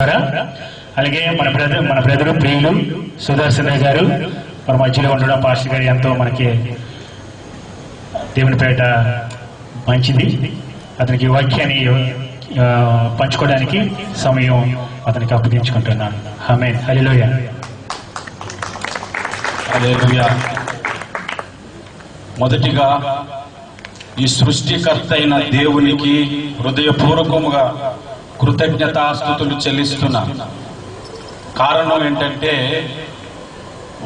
అలాగే మన బ్రదరు ప్రియులు సుదర్శన గారు మన మధ్యలో ఉండడం పాస్టర్ గారు ఎంతో మనకి దేవునిపేట మంచిది. అతనికి వాక్యాన్ని పంచుకోవడానికి సమయం అతనికి అప్పగించుకుంటున్నాను. ఆమేన్. హల్లెలూయా. హల్లెలూయా. మొదటిగా ఈ సృష్టికర్త అయిన దేవునికి హృదయపూర్వకముగా కృతజ్ఞతాస్తుతులు చెల్లిస్తున్నా. కారణం ఏంటంటే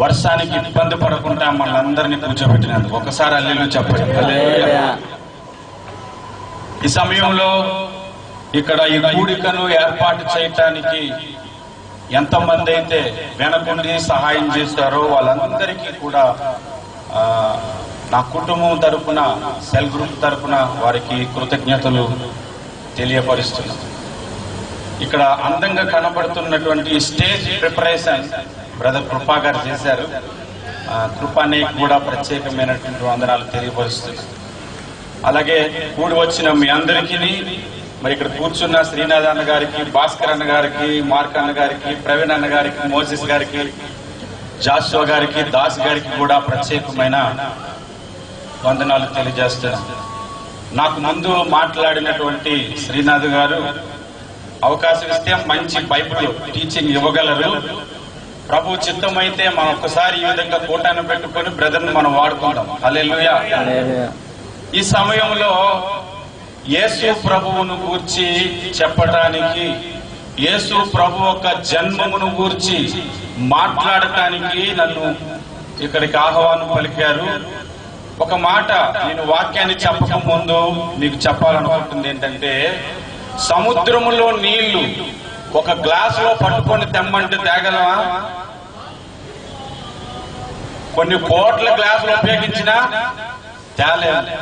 వర్షానికి ఇబ్బంది పడకుండా మనందరినీ కూర్చోబెట్టినందుకు. ఒకసారి హల్లెలూయా చెప్పండి. హల్లెలూయా. ఈ సమయంలో ఇక్కడ ఈ కూడికను ఏర్పాటు చేయటానికి ఎంతమంది అయితే వెనకుండి సహాయం చేస్తారో వాళ్ళందరికీ కూడా నా కుటుంబం తరఫున, సెల్ గ్రూప్ తరఫున వారికి కృతజ్ఞతలు తెలియపరుస్తున్నాం. ఇక్కడ అందంగా కనబడుతున్నటువంటి స్టేజ్ ప్రిపరేషన్ బ్రదర్ కృపా గారు చేశారు. కృపాని కూడా ప్రత్యేకమైనటువంటి వందనాలు తెలియపరుస్తున్నాం. అలాగే కూడి వచ్చిన మీ అందరికీ, మరి ఇక్కడ కూర్చున్న శ్రీనాథ్ అన్న గారికి, భాస్కర్ అన్న గారికి, మార్క్ అన్న గారికి, ప్రవీణ్ అన్న గారికి, మోసెస్ గారికి, జాషువా గారికి, దాస్ గారికి కూడా ప్రత్యేకమైన వందనాలు తెలియజేస్తున్నాను. నాకు ముందు మాట్లాడినటువంటి శ్రీనాథ్ గారు అవకాశం ఇస్తే మంచి బైబిల్ టీచింగ్ ఇవ్వగలరు. ప్రభు చిత్తం అయితే మనం ఒక్కసారి ఈ విధంగా కూటాన్ని పెట్టుకొని బ్రదర్ని మనం వాడుకుందాం. హల్లెలూయా. ఈ సమయంలో యేసు ప్రభువును గూర్చి చెప్పడానికి, యేసు ప్రభు యొక్క జన్మమును గూర్చి మాట్లాడటానికి నన్ను ఇక్కడికి ఆహ్వానం పలికారు. ఒక మాట నేను వాక్యాన్ని చెప్పక ముందు మీకు చెప్పాలనుకుంటుంది ఏంటంటే, సముద్రములో నీళ్లు ఒక గ్లాసులో పట్టుకొని తెమ్మంటే తేగలవా? కొన్ని కోట్ల గ్లాసులు ఉపయోగించినా తేలేదు.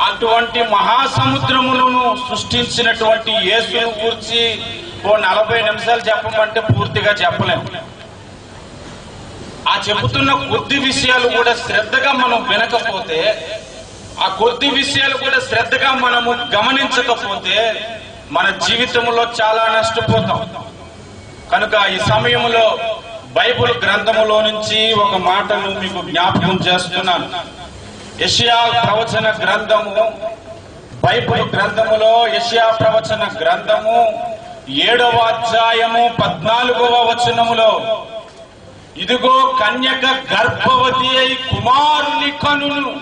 అటువంటి మహాసముద్రములను సృష్టించినటువంటి యేసును గురించి 40 నిమిషాలు చెప్పమంటే పూర్తిగా చెప్పలేము. ఆ చెబుతున్న కొద్ది విషయాలు కూడా శ్రద్ధగా మనం వినకపోతే, ఆ కొద్ది విషయాలు కూడా శ్రద్ధగా మనము గమనించకపోతే మన జీవితంలో చాలా నష్టపోతాం. కనుక ఈ సమయంలో బైబిల్ గ్రంథములో నుంచి ఒక మాటను మీకు జ్ఞాపకం చేస్తున్నాను. యెషయా ప్రవచన గ్రంథము, బైబిల్ గ్రంథములో యెషయా ప్రవచన గ్రంథము 7వ అధ్యాయము 14వ వచనములో, ఇదిగో కన్యక గర్భవతి అయి కుమారుని కనును,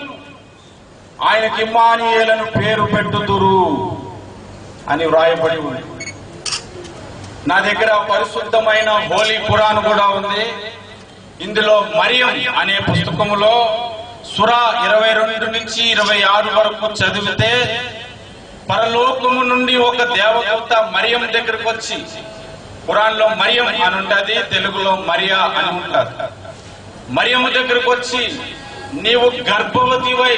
ఆయనకి ఇమ్మానుయేలను పేరు పెట్టుదురు అని వ్రాయబడి ఉంది. నా దగ్గర పరిశుద్ధమైన హోలీ ఖురాన్ కూడా ఉంది. ఇందులో మరియం అనే పుస్తకములో సూరా 22 నుంచి 26 వరకు చదివితే, పరలోకము నుండి ఒక దేవదూత మరియం దగ్గరకు వచ్చి, ఖురాన్ లో మరియం అని ఉంటది, తెలుగులో మరియా అని ఉంటది. మరియం దగ్గరకు వచ్చి, నీవు గర్భవతివై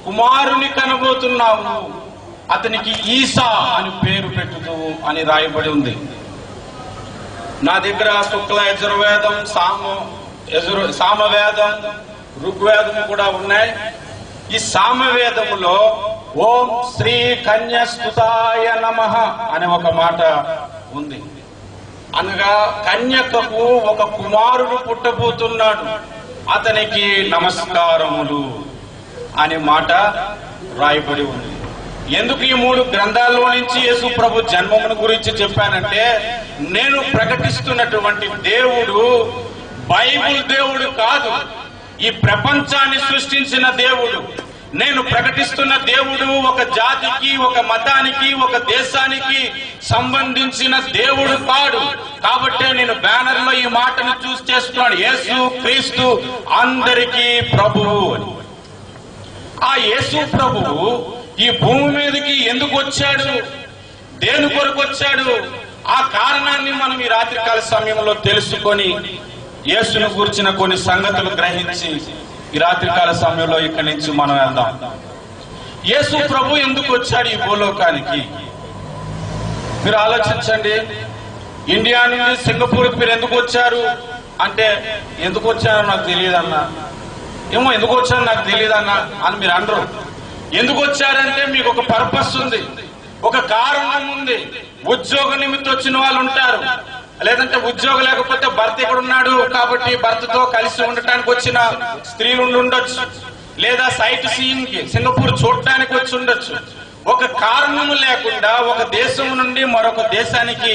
కుమారుని కనబోతున్నావు, అతనికి ఈసా అని పేరు పెట్టుదు అని రాయబడి ఉంది. నా దగ్గర శుక్ల యజుర్వేదం, సామవేదం, ఋగ్వేదం కూడా ఉన్నాయి. ఈ సామవేదములో ఓం శ్రీ కన్యస్తుతాయ నమః అనే ఒక మాట ఉంది. అనగా కన్యకకు ఒక కుమారుడు పుట్టబోతున్నాడు, అతనికి నమస్కారములు అనే మాట రాయబడి ఉంది. ఎందుకు ఈ 3 గ్రంథాల్లో నుంచి యేసు ప్రభు జన్మమును గురించి చెప్పానంటే, నేను ప్రకటిస్తున్నటువంటి దేవుడు బైబిల్ దేవుడు కాదు, ఈ ప్రపంచాన్ని సృష్టించిన దేవుడు. నేను ప్రకటిస్తున్న దేవుడు ఒక జాతికి, ఒక మతానికి, ఒక దేశానికి సంబంధించిన దేవుడు కాడు. కాబట్టి నేను బ్యానర్ లో ఈ మాటను చూసి చేస్తున్నాను, యేసు క్రీస్తు అందరికీ ప్రభువు అని. ఆ యేసు ప్రభువు ఈ భూమి మీదకి ఎందుకు వచ్చాడు, దేని కొరకు వచ్చాడు, ఆ కారణాన్ని మనం ఈ రాత్రికాల సమయంలో తెలుసుకొని యేసును గురించిన కొన్ని సంగతులు గ్రహించి ఈ రాత్రికాల సమయంలో ఇక్కడి నుంచి మనం వెళ్దాం. యేసు ప్రభు ఎందుకు వచ్చాడు ఈ భూలోకానికి? మీరు ఆలోచించండి. ఇండియా నుండి సింగపూర్కి మీరు ఎందుకు వచ్చారు అంటే, ఎందుకు వచ్చారో నాకు తెలియదన్నా, ఏమో ఎందుకు వచ్చారో నాకు తెలియదన్నా అని మీరు అనరు. ఎందుకు వచ్చారంటే మీకు ఒక పర్పస్ ఉంది, ఒక కారణం ఉంది. ఉద్యోగ నిమిత్తం వచ్చిన వాళ్ళు ఉంటారు, లేదంటే ఉద్యోగం లేకపోతే భర్త ఇక్కడ ఉన్నాడు కాబట్టి భర్తతో కలిసి ఉండటానికి వచ్చిన స్త్రీలు ఉండొచ్చు, లేదా సైట్ సీయింగ్ కి సింగపూర్ చూడటానికి వచ్చి ఉండొచ్చు. ఒక కారణము లేకుండా ఒక దేశం నుండి మరొక దేశానికి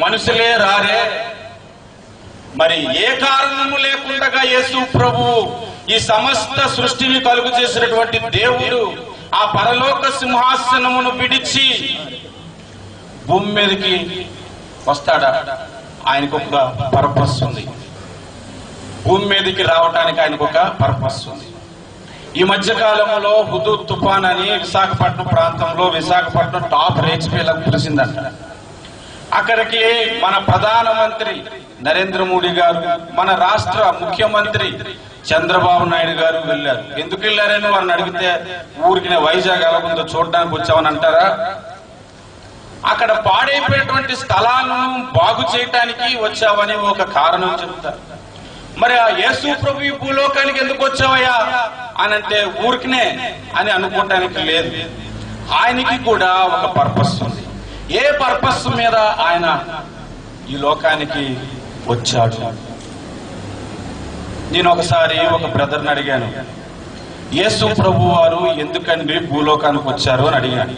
మనుషులే రారే. మరి ఏ కారణము లేకుండా యేసు ప్రభు ఈ సమస్త సృష్టిని కలుగు చేసినటువంటి దేవుడు ఆ పరలోక సింహాసనమును విడిచి భూమి మీదకి వస్తాడా? ఆయనకు ఒక పర్పస్ ఉంది. భూమి మీదకి రావడానికి ఆయనకు ఒక పర్పస్ ఉంది. ఈ మధ్య కాలంలో హుదూ తుఫాన్ అని విశాఖపట్నం ప్రాంతంలో, విశాఖపట్నం టాప్ రేచిపేలకు పిలిచిందంట. అక్కడికి మన ప్రధానమంత్రి నరేంద్ర మోడీ గారు, మన రాష్ట్ర ముఖ్యమంత్రి చంద్రబాబు నాయుడు గారు వెళ్ళారు. ఎందుకు వెళ్ళారని వారిని అడిగితే ఊరికి వైజాగ్ ఎలా ఉందో చూడడానికి వచ్చామని అంటారా? అక్కడ పాడైపోయినటువంటి స్థలాలను బాగు చేయటానికి వచ్చావని ఒక కారణం చెప్తారు. మరి ఆ యేసు ప్రభు ఈ భూలోకానికి ఎందుకు వచ్చావయ్యా అని అంటే ఊరికినే అని అనుకోవటానికి లేదు. ఆయనకి కూడా ఒక పర్పస్ ఉంది. ఏ పర్పస్ మీద ఆయన ఈ లోకానికి వచ్చాడు? నేను ఒకసారి ఒక బ్రదర్ని అడిగాను, యేసు ప్రభు వారు ఎందుకండి భూలోకానికి వచ్చారు అని అడిగాను.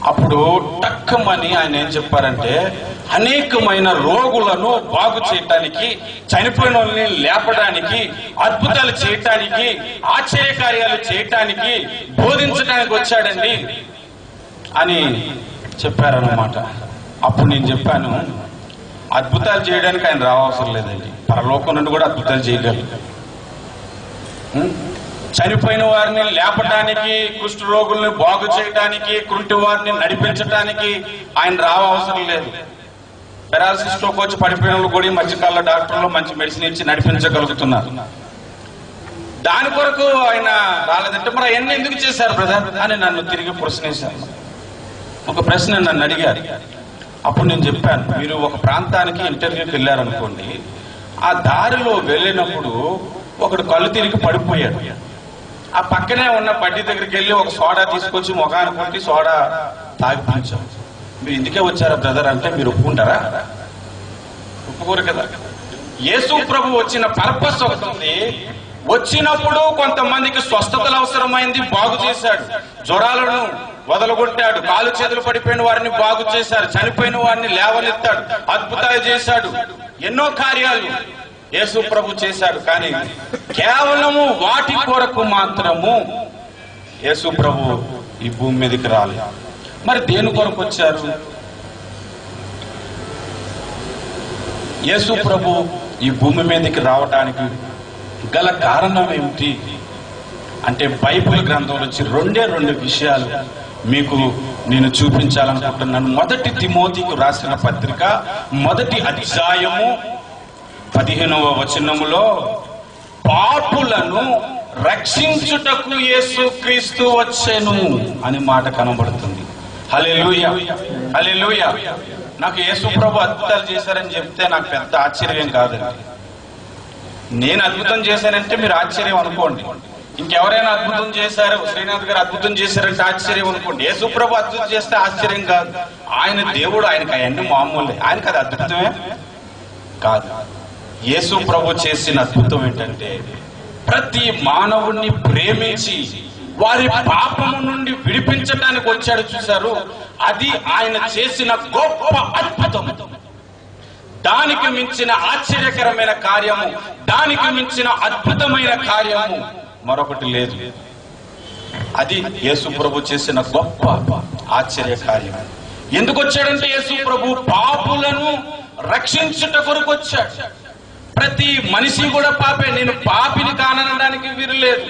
అప్పుడు టక్కమని ఆయన ఏం చెప్పారంటే, అనేకమైన రోగులను బాగు చేయటానికి, చనిపోయిన వాళ్ళని లేపడానికి, అద్భుతాలు చేయటానికి, ఆశ్చర్యకార్యాలు చేయటానికి, బోధించడానికి వచ్చాడండి అని చెప్పారన్నమాట. అప్పుడు నేను చెప్పాను, అద్భుతాలు చేయడానికి ఆయన రావవసరం లేదండి, పరలోకం నుండి కూడా అద్భుతాలు చేయగలరు. చనిపోయిన వారిని లేపడానికి, కుష్ఠ రోగుల్ని బాగు చేయడానికి, కుంటి వారిని నడిపించడానికి ఆయన రావవసరం లేదు. పెరాలసిస్ స్ట్రోక్ వచ్చి పడిపోయిన వాళ్ళు కూడా ఈ మధ్యకాలంలో డాక్టర్లు మంచి మెడిసిన్ ఇచ్చి నడిపించగలుగుతున్నారు. దాని కొరకు ఆయన రాలేదంటే మరి అవన్నీ ఎందుకు చేశారు బ్రదర్ అని నన్ను తిరిగి ప్రశ్నించారు. ఒక ప్రశ్న నన్ను అడిగారు. అప్పుడు నేను చెప్పాను, మీరు ఒక ప్రాంతానికి ఇంటర్వ్యూకి వెళ్ళారనుకోండి, ఆ దారిలో వెళ్ళినప్పుడు ఒకడు కళ్ళు తిరిగి పడిపోయాడు. ఆ పక్కనే ఉన్న బడ్డీ దగ్గరికి వెళ్ళి ఒక సోడా తీసుకొచ్చి ముఖానికి కొట్టి సోడా తాగిపించాం. మీరు ఇందుకే వచ్చారా బ్రదర్ అంటే మీరు ఒప్పుకుంటారా? ఒప్పుకోరు కదా. యేసు ప్రభు వచ్చిన పర్పస్ ఒకటి ఉంది. వచ్చినప్పుడు కొంతమందికి స్వస్థతలు అవసరమైంది, బాగు చేశాడు. జ్వరాలను వదలగొట్టాడు, కాలు చేతులు పడిపోయిన వారిని బాగు చేశాడు, చనిపోయిన వారిని లేవనెత్తాడు, అద్భుతాలు చేశాడు, ఎన్నో కార్యాలు యేసు ప్రభు చేశాడు. కానీ కేవలము వాటి కొరకు మాత్రము యేసు ప్రభు ఈ భూమి మీదకి రాలేదు. మరి దేని కొరకు వచ్చారు? యేసు ప్రభు ఈ భూమి మీదకి రావటానికి గల కారణం ఏమిటి అంటే, బైబిల్ గ్రంథం నుంచి రెండు విషయాలు మీకు నేను చూపించాలనుకుంటున్నాను. మొదటి తిమోతికి రాసిన పత్రిక 1వ అధ్యాయము 15వ వచనములో, పాపులను రక్షించుటకు యేసుక్రీస్తు వచ్చెను అని మాట కనబడుతుంది. హల్లెలూయా, హల్లెలూయా. నాకు యేసు ప్రభు అద్భుతాలు చేశారని చెప్తే నాకు పెద్ద ఆశ్చర్యం కాదండి. నేను అద్భుతం చేశానంటే మీరు ఆశ్చర్యం అనుకోండి. ఇంకెవరైనా అద్భుతం చేశారు, శ్రీనాథ్ గారు అద్భుతం చేశారంటే ఆశ్చర్యం అనుకోండి. యేసు ప్రభు అద్భుతం చేస్తే ఆశ్చర్యం కాదు. ఆయన దేవుడు, ఆయనకు అవన్నీ మామూలే. ఆయనకు అది అద్భుతమే కాదు. యేసు ప్రభు చేసిన అద్భుతం ఏంటంటే, ప్రతి మానవుణ్ణి ప్రేమించి వారి పాపము నుండి విడిపించడానికి వచ్చాడు. చూశారు, అది ఆయన చేసిన గొప్ప అద్భుతం. దానికి మించిన ఆశ్చర్యకరమైన కార్యము, దానికి మించిన అద్భుతమైన కార్యము మరొకటి లేదు. అది యేసు ప్రభు చేసిన గొప్ప ఆశ్చర్య కార్యం. ఎందుకు వచ్చాడంటే, యేసు ప్రభు పాపులను రక్షించుట కొరకు వచ్చాడు. ప్రతి మనిషి కూడా పాపే. నేను పాపిని కాననడానికి వీరు లేదు.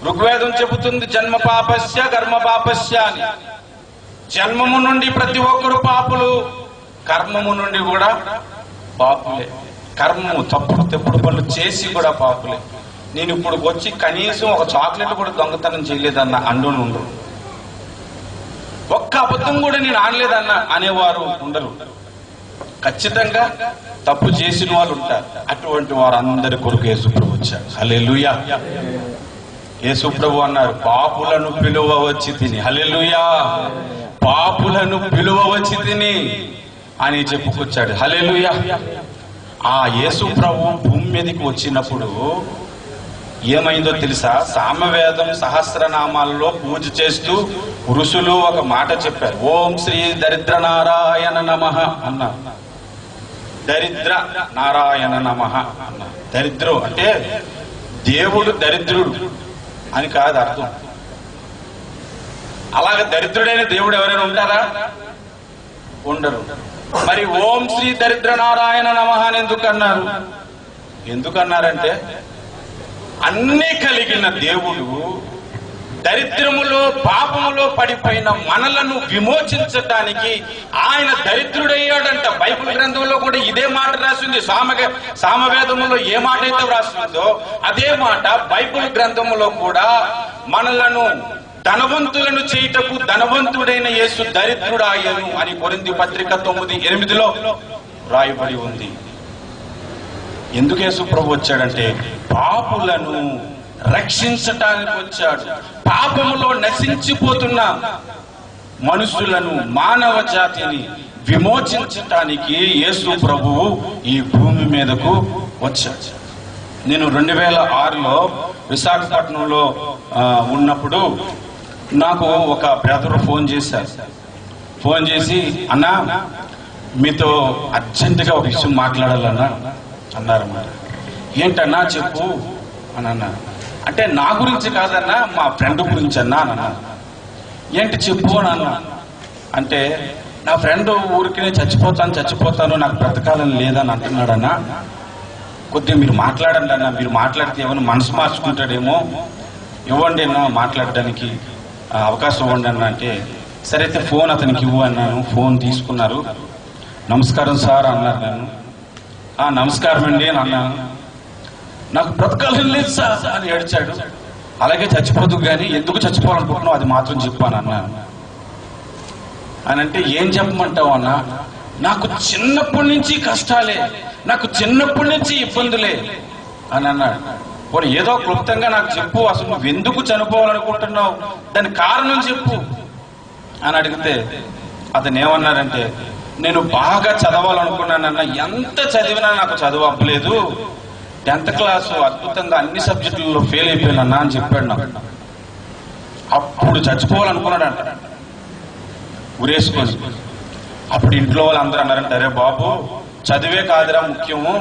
ఋగ్వేదం చెబుతుంది, జన్మ పాపస్య కర్మ పాపస్య అని. జన్మము నుండి ప్రతి ఒక్కరు పాపులు, కర్మము నుండి కూడా పాపులే. కర్మము తప్పుడు పనులు చేసి కూడా పాపులే. నేను ఇప్పుడు వచ్చి కనీసం ఒక చాక్లెట్ కూడా దొంగతనం చేయలేదన్న అండును ఉండరు. ఒక్క అబద్ధం కూడా నేను ఆడలేదన్న అనేవారు ఉండరు. ఖచ్చితంగా తప్పు చేసిన వాళ్ళు ఉంటారు. అటువంటి వారందరి కొరకు యేసు ప్రభు వచ్చారు. హల్లెలూయా. యేసు ప్రభు అన్నారు, పాపులను పిలువ వచ్చి తిని. హల్లెలూయా. పాపులను పిలువవచ్చి తిని అని చెప్పుకొచ్చాడు. హల్లెలూయా. ఆ యేసు ప్రభు భూమి మీదకి వచ్చినప్పుడు ఏమైందో తెలుసా? సామవేదం సహస్రనామాలలో పూజ చేస్తూ ఋషులు ఒక మాట చెప్పారు. ఓం శ్రీ దరిద్ర నారాయణ నమః అన్నారు. దరిద్ర నారాయణ నమః అన్నారు. దరిద్రు అంటే దేవుడు దరిద్రుడు అని కాదు అర్థం. అలాగే దరిద్రుడైన దేవుడు ఎవరైనా ఉంటారా? ఉండరు. మరి ఓం శ్రీ దరిద్ర నారాయణ నమః అని ఎందుకన్నారు? ఎందుకన్నారంటే అన్ని కలిగిన దేవుడు దరిద్రములో పాపములో పడిపోయిన మనలను విమోచించటానికి ఆయన దరిద్రుడయ్యాడంట. బైబిల్ గ్రంథంలో కూడా ఇదే మాట రాసింది. సామవేదములో ఏ మాట అయితే రాసిందో అదే మాట బైబిల్ గ్రంథములో కూడా మనలను ధనవంతులను చేయుటకు ధనవంతుడైన యేసు దరిద్రుడాయను అని కొరింథీ పత్రిక 9:8 రాయబడి ఉంది. ఎందుకు యేసు ప్రభు వచ్చాడంటే పాపులను రక్షించటానికి వచ్చాడు. పాపములో నశించిపోతున్న మనుషులను, మానవ జాతిని విమోచించటానికి యేసు ప్రభువు ఈ భూమి మీదకు వచ్చాడు. నేను 2006లో విశాఖపట్నంలో ఉన్నప్పుడు నాకు ఒక బ్రదర్ ఫోన్ చేశారు. ఫోన్ చేసి, అన్నా మీతో అర్జెంటుగా ఒక విషయం మాట్లాడాలన్నా అన్నారన్నమాట. ఏంటన్నా చెప్పు అని అన్నారు. అంటే నా గురించి కాదన్నా, మా ఫ్రెండ్ గురించి అన్నా అని అన్నా. ఏంటి చెప్పు అని అన్నా. అంటే నా ఫ్రెండ్ ఊరికి నేను చచ్చిపోతాను నాకు బ్రతకాలని లేదని అంటున్నాడన్నా. కొద్దిగా మీరు మాట్లాడండి అన్న, మీరు మాట్లాడితే ఏమైనా మనసు మార్చుకుంటాడేమో, ఇవ్వండి అన్న మాట్లాడడానికి అవకాశం ఇవ్వండి అన్న. అంటే సరే అయితే ఫోన్ అతనికి ఇవ్వు అన్నాను. ఫోన్ తీసుకున్నారు. నమస్కారం సార్ అన్నారు. నేను నమస్కారం అండి అని అన్నాను. నాకు బ్రతకాలని లేదు సార్ అని ఏడ్చాడు. అలాగే చచ్చిపోదు కానీ ఎందుకు చచ్చిపోవాలనుకుంటున్నావు అది మాత్రం చెప్పాను అన్నాను. అని అంటే ఏం చెప్పమంటావు అన్న? నాకు చిన్నప్పటి నుంచి కష్టాలే, నాకు చిన్నప్పటి నుంచి ఇబ్బందులే అని అన్నాడు. పోనీ ఏదో క్లుప్తంగా నాకు చెప్పు, అసలు నువ్వు ఎందుకు చనిపోవాలనుకుంటున్నావు, దాని కారణం చెప్పు అని అడిగితే అతను ఏమన్నారంటే, నేను బాగా చదవాలనుకున్నానన్న, ఎంత చదివినా నాకు చదువు అవ్వలేదు, 10th క్లాసు అద్భుతంగా అన్ని సబ్జెక్టులలో ఫెయిల్ అయిపోయానన్నా అని చెప్పాడు నాకు. అప్పుడు చచ్చిపోవాలనుకున్నాడంట ఉరేసుకొని. అప్పుడు ఇంట్లో వాళ్ళు అందరూ అన్నారంటే, అరే బాబు చదివే కాదురా ముఖ్యము,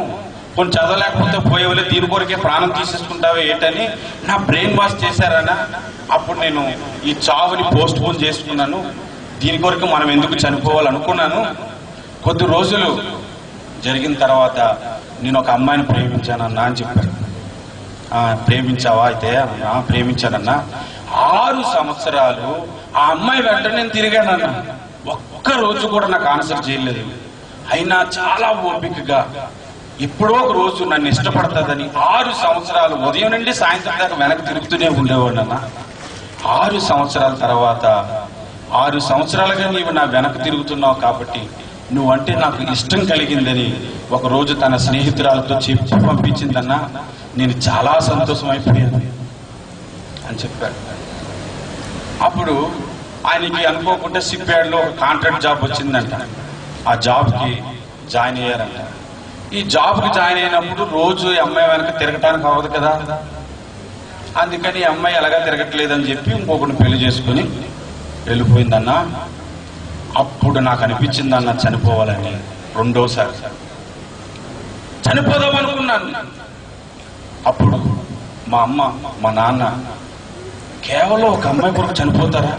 కొన్ని చదవలేకపోతే పోయేవాళ్ళే, దీని కొరకే ప్రాణం తీసేసుకుంటావే ఏంటని నా బ్రెయిన్ వాష్ చేశారన్నా. అప్పుడు నేను ఈ చావుని పోస్ట్ పోన్ చేసుకున్నాను, దీని కొరకు మనం ఎందుకు చనిపోవాలనుకున్నాను. కొద్ది రోజులు జరిగిన తర్వాత నేను ఒక అమ్మాయిని ప్రేమించానన్నా అని చెప్పాను. ప్రేమించావా? అయితే ప్రేమించానన్నా. 6 సంవత్సరాలు ఆ అమ్మాయి వెంట నేను తిరిగానన్నా. ఒక్క రోజు కూడా నాకు ఆన్సర్ చేయలేదు. అయినా చాలా ఓపికగా ఎప్పుడో ఒక రోజు నన్ను ఇష్టపడతాదని 6 సంవత్సరాలు ఉదయం నుండి సాయంత్రం దాకా వెనక్కి తిరుగుతూనే ఉండేవాడినన్నా. 6 సంవత్సరాల తర్వాత 6 సంవత్సరాలుగా నీవు నా వెనక్కి తిరుగుతున్నావు కాబట్టి నువ్వంటే నాకు ఇష్టం కలిగిందని ఒక రోజు తన స్నేహితురాలతో చెప్పి పంపించిందన్నా. నేను చాలా సంతోషం అయిపోయాను అని చెప్పాడు. అప్పుడు ఆయనకి అనుకోకుండా సిప్యాడ్లో కాంట్రాక్ట్ జాబ్ వచ్చిందంట. ఆ జాబ్కి జాయిన్ అయ్యారంట. ఈ జాబ్కి జాయిన్ అయినప్పుడు రోజు అమ్మాయి వెనక తిరగటానికి అవ్వదు కదా, అందుకని అమ్మాయి ఎలాగా తిరగట్లేదని చెప్పి ఇంకొకరిని పెళ్లి చేసుకుని వెళ్ళిపోయిందన్నా. అప్పుడు నాకు అనిపించిందన్న చనిపోవాలని. రెండోసారి చనిపోదాం అనుకున్నాను. అప్పుడు మా అమ్మ మా నాన్న కేవలం ఒక అమ్మాయి కొరకు చనిపోతారా,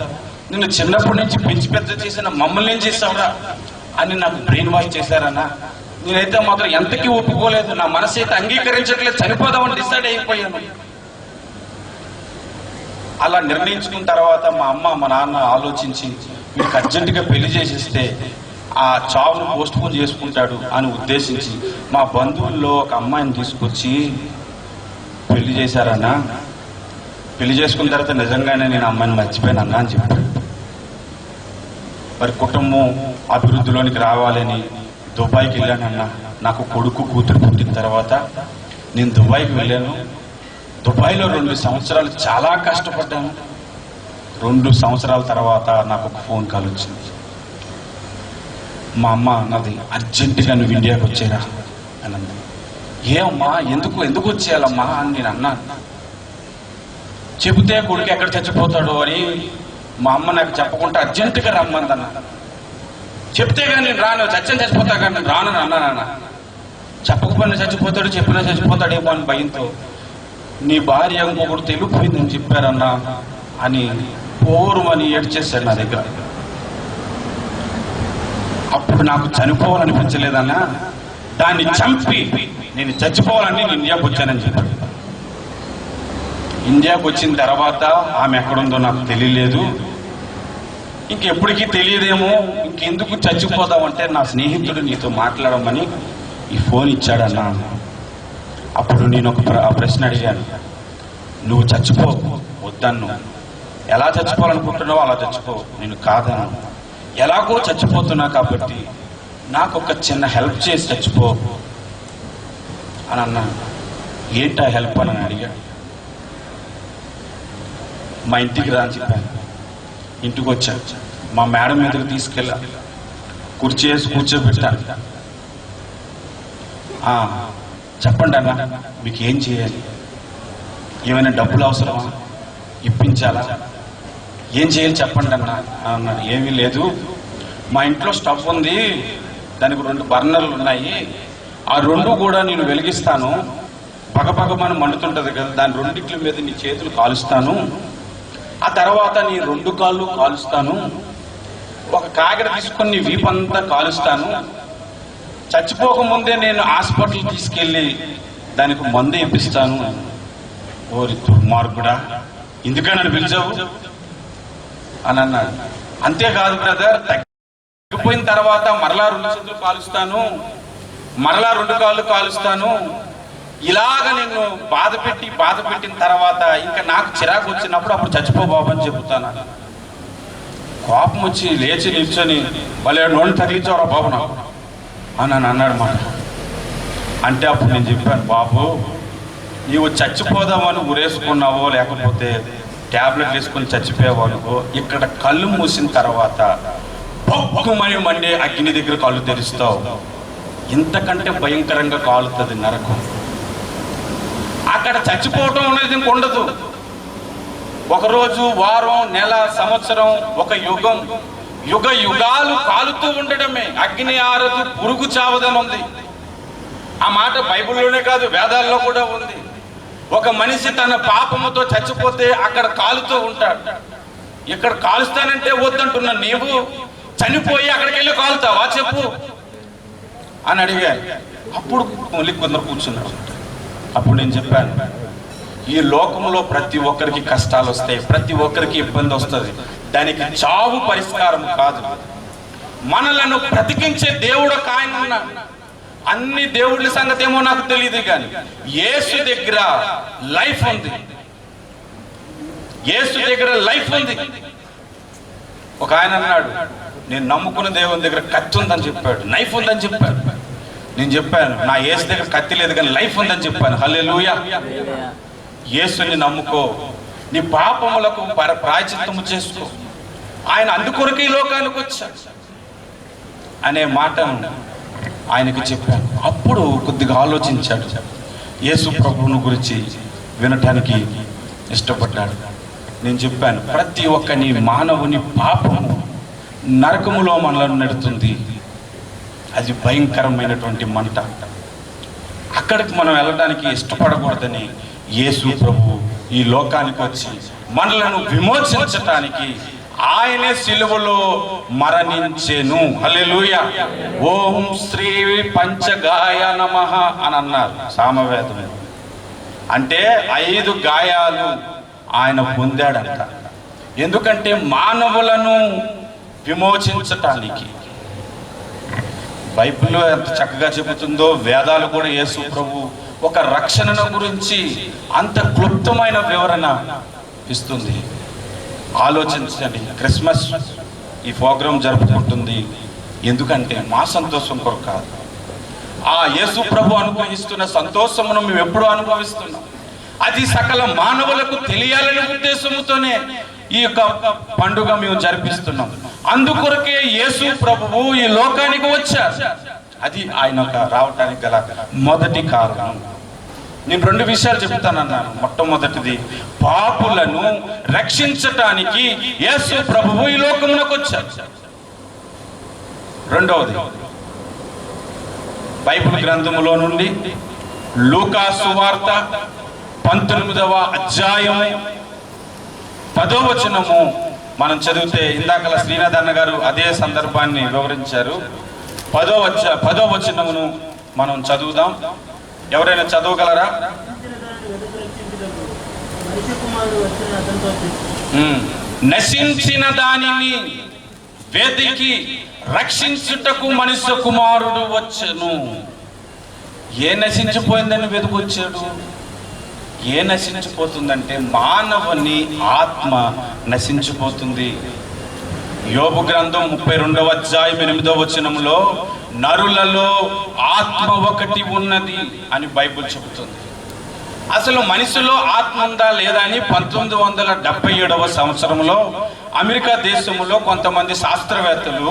నిన్ను చిన్నప్పటి నుంచి పెంచి పెద్ద చేసిన మమ్మల్ని ఏం చేస్తావురా అని నాకు బ్రెయిన్ వాష్ చేశారన్నా. నేనైతే మాత్రం ఎంతకీ ఒప్పుకోలేదు, నా మనసు అయితే అంగీకరించట్లేదు, చనిపోదామని డిసైడ్ అయిపోయాను. అలా నిర్ణయించుకున్న తర్వాత మా అమ్మ మా నాన్న ఆలోచించి వీడికి అర్జెంటుగా పెళ్లి చేసేస్తే ఆ చావును పోస్ట్ పోన్ చేసుకుంటాడు అని ఉద్దేశించి మా బంధువుల్లో ఒక అమ్మాయిని తీసుకొచ్చి పెళ్లి చేశారన్నా. పెళ్లి చేసుకున్న తర్వాత నిజంగానే నేను అమ్మాయిని మర్చిపోయానన్నా అని చెప్పాడు. మరి కుటుంబం అభివృద్ధిలోనికి రావాలని దుబాయ్కి వెళ్ళానన్నా. నాకు కొడుకు కూతురు పుట్టిన తర్వాత నేను దుబాయ్కి వెళ్ళాను. దుబాయ్లో 2 సంవత్సరాలు చాలా కష్టపడ్డాను. 2 సంవత్సరాల తర్వాత నాకు ఒక ఫోన్ కాల్ వచ్చింది. మా అమ్మ అన్నది, అర్జెంటుగా నువ్వు ఇండియాకి వచ్చేరా అని అన్నది. ఏమమ్మా, ఎందుకు వచ్చేయాలమ్మా అని నేను అన్నాను. చెబితే కొడుకు ఎక్కడ చచ్చిపోతాడు అని మా అమ్మ నాకు చెప్పకుండా అర్జెంటుగా రమ్మందన్న. చెప్తే కానీ నేను రాను, చచ్చిపోతా కానీ నేను రాను అన్నానన్న. చెప్పకపోయినా చచ్చిపోతాడు, చెప్పినా చచ్చిపోతాడేమో అని భయంతో నీ భార్య ఇంకొకటి తెలిపోయిందని చెప్పారన్నా అని పోరుమని ఏడ్చేశాడు నా దగ్గర. అప్పుడు నాకు చనిపోవాలనిపించలేదన్నా, దాన్ని చంపి నేను చచ్చిపోవాలని నేను ఇండియాకి వచ్చానని చెప్పాడు. ఇండియాకి వచ్చిన తర్వాత ఆమె ఎక్కడుందో నాకు తెలియలేదు, ఇంకెప్పటికీ తెలియదేమో, ఇంకెందుకు చచ్చిపోదామంటే నా స్నేహితుడు నీతో మాట్లాడమని ఈ ఫోన్ ఇచ్చాడన్నా. అప్పుడు నేను ఒక ప్రశ్న అడిగాను, నువ్వు చచ్చిపో వద్దన్ను, ఎలా చచ్చిపోవాలనుకుంటున్నావో అలా చచ్చిపో, నేను కాదను. ఎలాగో చచ్చిపోతున్నా కాబట్టి నాకు ఒక చిన్న హెల్ప్ చేసి చచ్చిపో అని అన్నాను. ఏంటా హెల్ప్ అని అడిగాడు. మా ఇంటికి రా అని చెప్పాను. ఇంటికి వచ్చా, మా మేడం మీదకి తీసుకెళ్ళా, కుర్చేసి కూర్చోబెట్టాను. చెప్పండి అన్న, మీకు ఏం చేయాలి, ఏమైనా డబ్బులు అవసరమా, ఇప్పించాలా, ఏం చేయాలి చెప్పండి అన్న అన్నాడు. ఏమీ లేదు, మా ఇంట్లో స్టవ్ ఉంది, దానికి 2 బర్నర్లు ఉన్నాయి, ఆ 2 కూడా నేను వెలిగిస్తాను, పగపగమని మండుతుంటది కదా, దాని 2 మీద నీ చేతులు కాలుస్తాను, ఆ తర్వాత నీ 2 కాళ్ళు కాలుస్తాను, ఒక కాగడ తీసుకొని నీ వీపంతా కాలుస్తాను, చచ్చిపోకముందే నేను హాస్పిటల్ తీసుకెళ్ళి దానికి మందు ఇప్పిస్తాను. ఓరి దుర్మార్గుడా, ఎందుకని నన్ను పిలిచావు అని అన్నాడు. అంతేకాదు బ్రదర్, తగ్గిపోయిన తర్వాత మరలా 2 చేతులు కాలుస్తాను, మరలా 2 కాళ్ళు కాలుస్తాను, ఇలాగ నిన్ను బాధ పెట్టిన తర్వాత ఇంకా నాకు చిరాకు వచ్చినప్పుడు అప్పుడు చచ్చిపో బాబు అని చెబుతాను. కోపం వచ్చి లేచి నిల్చొని వాళ్ళ నోళ్ళు తగిలించవరా బాబు నాకు అని అన్నాడు మాట. అంటే అప్పుడు నేను చెప్పాను, బాబు నీవు చచ్చిపోదామని ఉరేసుకున్నావో లేకపోతే ట్యాబ్లెట్ వేసుకొని చచ్చిపోయావో అనుకో, ఇక్కడ కళ్ళు మూసిన తర్వాత పొక్కుమని మండే అగ్ని దగ్గర కళ్ళు తెరుస్తావు, ఇంతకంటే భయంకరంగా కాలుతుంది నరకం. అక్కడ చచ్చిపోవటం అనేది ఇంక ఉండదు. ఒకరోజు, వారం, నెల, సంవత్సరం, ఒక యుగం, యుగాలు కాలుతూ ఉండడమే. అగ్ని ఆరదు, పురుగు చావదని ఉంది. ఆ మాట బైబిల్లోనే కాదు, వేదాల్లో కూడా ఉంది. ఒక మనిషి తన పాపముతో చచ్చిపోతే అక్కడ కాలుతూ ఉంటాడు. ఇక్కడ కాలుస్తానంటే వద్దంటున్నా, నీవు చనిపోయి అక్కడికి వెళ్ళి కాలుతావా చెప్పు అని అడిగాను. అప్పుడు మళ్ళీ కొందరు కూర్చున్నారు. అప్పుడు నేను చెప్పాను, ఈ లోకంలో ప్రతి ఒక్కరికి కష్టాలు వస్తాయి, ప్రతి ఒక్కరికి ఇబ్బంది వస్తుంది, దానికి చావు పరిష్కారం కాదు. మనలను బ్రతికించే దేవుడు ఒక ఆయన ఉన్నాడు. అన్ని దేవుళ్ళ సంగతి ఏమో నాకు తెలియదు, కానీ యేసు దగ్గర లైఫ్ ఉంది, యేసు దగ్గర లైఫ్ ఉంది. ఒక ఆయన అన్నాడు, నేను నమ్ముకున్న దేవుని దగ్గర కత్తి ఉందని చెప్పాడు, నైఫ్ ఉందని చెప్పాడు. నేను చెప్పాను, నా యేసు దగ్గర కత్తి లేదు కానీ లైఫ్ ఉందని చెప్పాను. హల్లెలూయా. యేసుని నమ్ముకో, నీ పాపములకు ప్రాయశ్చిత్తము చేసుకో, ఆయన అందుకొరకు ఈ లోకానికి వచ్చాడు అనే మాటను ఆయనకి చెప్పాను. అప్పుడు కొద్దిగా ఆలోచించాడు, యేసు ప్రభువుని గురించి వినటానికి ఇష్టపడ్డాడు. నేను చెప్పాను, ప్రతి ఒక్కని మానవుని పాపము నరకములో మనలను నెడుతుంది, అది భయంకరమైనటువంటి మంట. అక్కడికి మనం వెళ్ళడానికి ఇష్టపడకూడదని యేసు ప్రభు ఈ లోకానికి వచ్చి మనలను విమోచించటానికి ఆయనే సిలువలో మరణించెను. హల్లెలూయా. ఓం శ్రీ పంచగాయ నమః అని అన్నారు సామవేదం. అంటే 5 గాయాలు ఆయన పొందాడంట. ఎందుకంటే మానవులను విమోచించటానికి. బైబిల్లో ఎంత చక్కగా చెబుతుందో, వేదాలు కూడా యేసు ప్రభు ఒక రక్షణను గురించి అంత క్లుప్తమైన వివరణ ఇస్తుంది. ఆలోచించండి, క్రిస్మస్ ఈ ప్రోగ్రాం జరుపుకుంటుంది ఎందుకంటే మా సంతోషం కొరకు కాదు, ఆ యేసు ప్రభు అనుభవిస్తున్న సంతోషమును మేము ఎప్పుడూ అనుభవిస్తున్నాం. అది సకల మానవులకు తెలియాలనే ఉద్దేశంతోనే ఈ యొక్క పండుగ మేము జరిపిస్తున్నాం. అందుకొరకే యేసు ప్రభువు ఈ లోకానికి వచ్చారు. అది ఆయన రావటానికి గల మొదటి కారణం. నేను 2 విషయాలు చెప్తానన్నాను. మొట్టమొదటిది, పాపులను రక్షించటానికి యేసు ప్రభువు ఈ లోకమునకు వచ్చారు. రెండవది, బైబిల్ గ్రంథములో నుండి లూకా సువార్త 19వ అధ్యాయం 10వ వచనము మనం చదివితే, ఇందాకల శ్రీనాథ్ అన్న గారు అదే సందర్భాన్ని వివరించారు. 10వ వచనమును మనం చదువుదాం. ఎవరైనా చదవగలరా? నశించిన దానిని వెతికి రక్షించుటకు మనుష్య కుమారుడు వచ్చెను. ఏ నశించిపోయిందని వెతుకొచ్చాడు? ఏ నశించిపోతుందంటే మానవుని ఆత్మ నశించిపోతుంది. యోబు గ్రంథం 32వ అధ్యాయం 8వ వచనంలో నరులలో ఆత్మ ఒకటి ఉన్నది అని బైబిల్ చెబుతుంది. అసలు మనిషిలో ఆత్మ ఉందా లేదా అని 1977వ సంవత్సరంలో అమెరికా దేశంలో కొంతమంది శాస్త్రవేత్తలు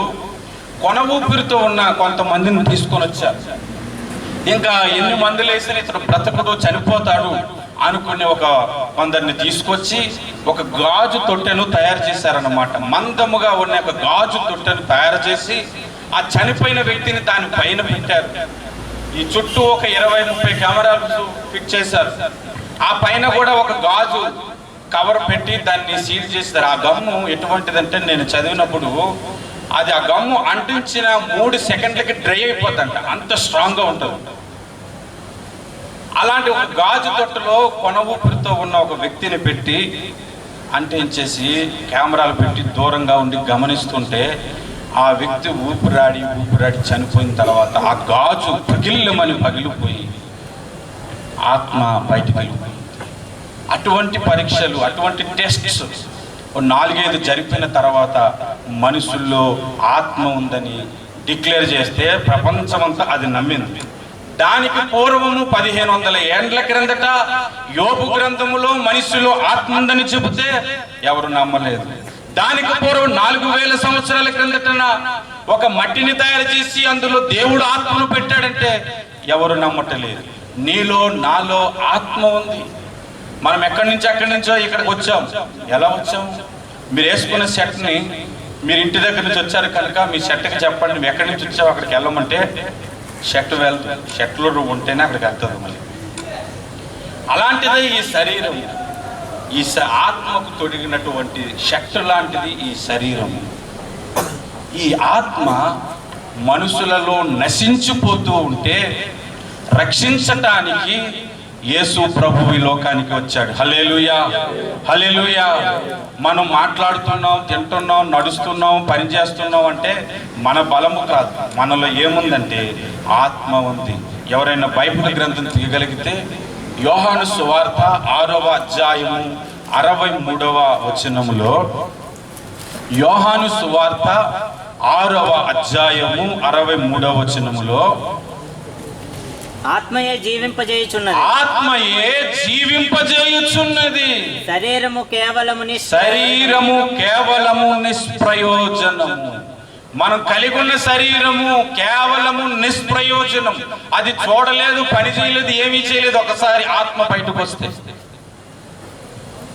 కొన ఊపిరితో ఉన్న కొంతమందిని తీసుకొని వచ్చారు. ఇంకా ఎన్ని మందులు వేసినా ఇతను బ్రతకుడు, చనిపోతాడు అనుకునే కొందరిని తీసుకొచ్చి ఒక గాజు తొట్టెను తయారు చేశారన్నమాట. మందముగా ఉన్న ఒక గాజు తొట్టెను తయారు చేసి ఆ చనిపోయిన వ్యక్తిని దాని పైన పెట్టారు. ఈ చుట్టూ ఒక 20-30 కెమెరాలు ఫిట్ చేశారు. ఆ పైన కూడా ఒక గాజు కవర్ పెట్టి దాన్ని సీల్ చేస్తారు. ఆ గమ్ము ఎటువంటిదంటే, నేను చదివినప్పుడు అది ఆ గమ్ము అంటించిన 3 సెకండ్లకి డ్రై అయిపోతుందంట, అంత స్ట్రాంగ్గా ఉంటుంది. అలాంటి ఒక గాజు తొట్టులో కొన ఊపిరితో ఉన్న ఒక వ్యక్తిని పెట్టి అంటించేసి కెమెరాలు పెట్టి దూరంగా ఉండి గమనిస్తుంటే, ఆ వ్యక్తి ఊపిరాడి చనిపోయిన తర్వాత ఆ గాజు పగిలిపోయి ఆత్మ బయటికి వెళ్ళిపోయింది. అటువంటి పరీక్షలు, అటువంటి టెస్ట్స్ 4-5 జరిపిన తర్వాత మనుషుల్లో ఆత్మ ఉందని డిక్లేర్ చేస్తే ప్రపంచమంతా అది నమ్మింది. దానికి పూర్వము 1500 ఏండ్ల క్రిందట యోబు గ్రంథములో మనిషిలో ఆత్మ ఉందని చెబితే ఎవరు నమ్మలేదు. దానికి పూర్వం 4000 సంవత్సరాల క్రిందట ఒక మట్టిని తయారు చేసి అందులో దేవుడు ఆత్మను పెట్టాడంటే ఎవరు నమ్మటలేదు. నీలో నాలో ఆత్మ ఉంది. మనం ఎక్కడి నుంచో ఇక్కడికి వచ్చాం. ఎలా వచ్చాం? మీరు వేసుకున్న షర్ట్ని, మీరు ఇంటి దగ్గర నుంచి వచ్చారు కనుక మీ షర్ట్కి చెప్పండి, నువ్వు ఎక్కడి నుంచి వచ్చావు అక్కడికి వెళ్ళమంటే షర్ట్ వెళ్తుంది. షర్ట్లో ఉంటేనే అక్కడికి వెళ్తుంది మళ్ళీ. అలాంటిదే ఈ శరీరం. ఈ ఆత్మకు తొడిగినటువంటి షర్ట్ లాంటిది ఈ శరీరం. ఈ ఆత్మ మనుషులలో నశించిపోతూ ఉంటే రక్షించటానికి యేసు ప్రభువు ఈ లోకానికి వచ్చాడు. హల్లెలూయా, హల్లెలూయా. మనం మాట్లాడుతున్నాం, తింటున్నాం, నడుస్తున్నాం, పని చేస్తున్నాం అంటే మన బలము కాదు, మనలో ఏముందంటే ఆత్మ ఉంది. ఎవరైనా బైబిల్ గ్రంథం తీయగలిగితే యోహాను సువార్త 6వ అధ్యాయము 63వ వచనములో, యోహాను సువార్త 6వ అధ్యాయము 63వ వచనములో, ఆత్మయే జీవింపజేయుచున్నది, ఆత్మయే జీవింపజేయుచున్నది, శరీరము కేవలము నిష్ప్రయోజనము. మనం కలిగి ఉన్న శరీరము కేవలము నిష్ప్రయోజనం. అది చూడలేదు, పని చేయలేదు, ఏమీ చేయలేదు. ఒకసారి ఆత్మ బయటకు వస్తే,